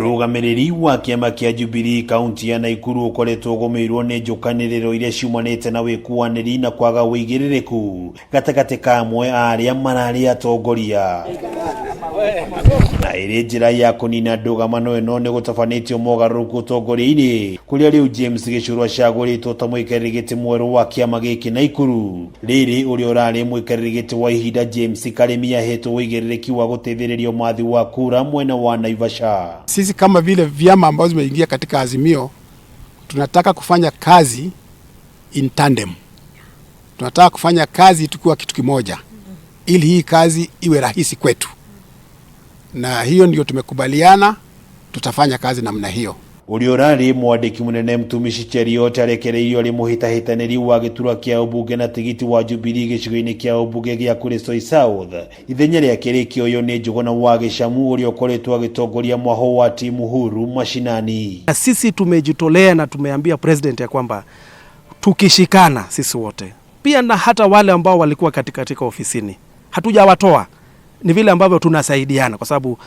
Mũrũgamĩrĩri wa Kiama kia Jubilee kaunti ya Nakuru ukoretwo ũgũmĩirwo nĩ njũkanĩrĩro iria ciumanĩte na wĩkuanĩri na kwaga wĩigĩrĩrĩku gatagatĩ ka amwe arĩa mararĩ atongoria. Na ĩrĩ njĩra ya kũnina ndũgamano ĩno nĩ gũtabanĩtio mogarũrũku ũtongoria-inĩ kũrĩa rĩu James Gĩchũrũ acagũrĩtwo ta mũikarĩri gĩtĩ mwerũ wa kĩama gĩkĩ Nakuru. Rĩrĩ ũrĩa ũrarĩ mũikarĩri gĩtĩ wa ihinda James Karemi ahetwo wĩigĩrĩrĩki wa gũteithĩrĩria mathi wa kura mwena wa Naivasha. Sisi kama vile vyama ambazo zimeingia katika azimio tunataka kufanya kazi in tandem. Tunataka kufanya kazi tukiwa kitu kimoja ili hii kazi iwe rahisi kwetu. Na hiyo ndio tumekubaliana tutafanya kazi namna hiyo. Ũrĩa ũrarĩ mwandĩki mũnene Mtumishi Cheruiyot arekereirio arĩ mũhĩtahĩtanĩri wa gĩturwa kĩa ũmbunge na tigiti wa Jubilee gĩcigo-inĩ kĩa ũmbunge gĩa Kuresoi South. Ithenya rĩake rĩkĩoywo nĩ Njũgũna wa Gĩcamũ ũrĩa ũkoretwo agĩtongoria mwaho wa timu huru mashinani. Sisi tumejitolea na tumeambia president ya kwamba tukishikana sisi wote, pia na hata wale ambao walikuwa katika ofisini hatujawatoa, ni vile ambavyo tunasaidiana kwa sababu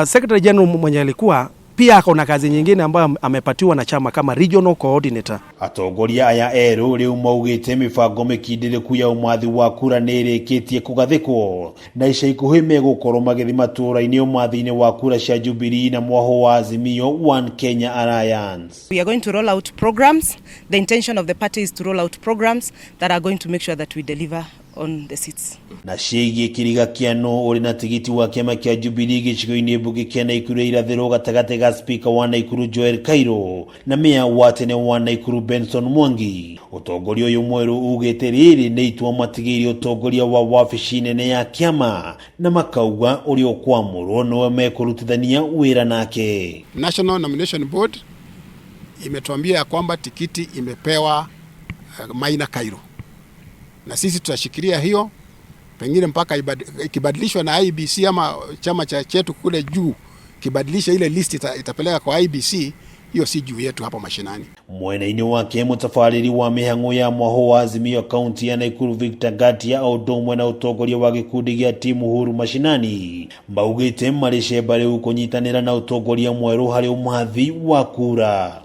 Secretary General mwenye alikuwa pia akona kazi nyingine ambayo amepatiwa na chama kama regional coordinator. Atongoria aya erũ rĩu maugĩte mĩbango mĩkindĩrĩku ya ũmathi wa kura nĩĩrĩkĩtie kũgathĩkwo na ica ikuhĩ megũkorwo magĩthiĩ matũũra-inĩ ũmathi-inĩ wa kura cia Jubilee na mwaho wa Azimio One Kenya Alliance. We are going to roll out programs. The intention of the party is to roll out programs that are going to make sure that we deliver on the seats. Na ciĩgiĩ kĩriga kĩano ũrĩ na tigiti wa kĩama kĩa Jubilee gĩcigo-inĩ mbunge kĩa Nakuru irathĩro gatagatĩ ga speaker wa Nakuru Joel Kairũ na meya wa tene wa Nakuru Benson Mwangi. Ũtongoria ũyũ mwerũ ugĩte rĩrĩ nĩ itua matigĩire ũtongoria wa wabici nene ya kĩama na makauga ũrĩa ũkwamũrwo no mekũrutithania wĩra nake. National Nomination Board imetuambia ya kwamba tikiti imepewa Maina Kairũ. Na sisi tutashikilia hiyo, pengine mpaka ikibadilishwa na IBC ama chama chetu kule juu kibadilisha ile list itapeleka kwa IBC, hiyo si juu yetu hapa mashinani. Mwena-inĩ wake mũtabarĩri wa mĩhang'o ya mwaho wa Azimio kaunti ya Nakuru Victor Gatia o ũndũ ũmwe na ũtongoria wa gĩkundi gĩa timu huru mashinani maugĩte marĩ cemba rĩu kũnyitanĩra na ũtongoria mwerũ harĩ ũmathi wa kura.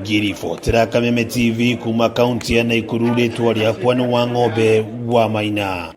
Ngiribotera Kameme TV kuma kaunti ya Nakuru, rĩtwa rĩakwa nĩ Wang'ombe wa Maina.